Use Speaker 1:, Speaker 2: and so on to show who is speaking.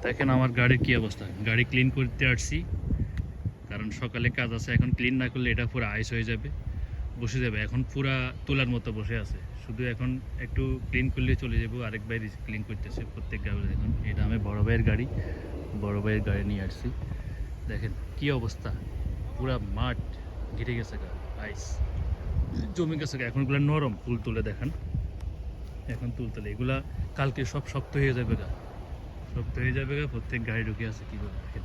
Speaker 1: দেখেন আমার গাড়ির কি অবস্থা। গাড়ি ক্লিন করতে আসছি, কারণ সকালে কাজ আছে। এখন ক্লিন না করলে এটা পুরো আইস হয়ে যাবে, বসে যাবে। এখন পুরা তুলার মতো বসে আছে, শুধু এখন একটু ক্লিন করলে চলে যাবো। আরেক ভাই ক্লিন করতেছে প্রত্যেক গাড়ি। দেখুন এটা আমি বড় ভাইয়ের গাড়ি, বড় ভাইয়ের গাড়ি নিয়ে আসছি। দেখেন কি অবস্থা, পুরা মাঠ ঘিরে গেছে গা, আইস জমে গেছে গা। এখন এগুলো নরম, তুল তুলে দেখেন, এখন তুল তুলে এগুলা কালকে সব শক্ত হয়ে যাবে গা, শক্ত হয়ে যাবে গা। প্রত্যেক গাড়ি ঢুকে আছে কীভাবে দেখেন।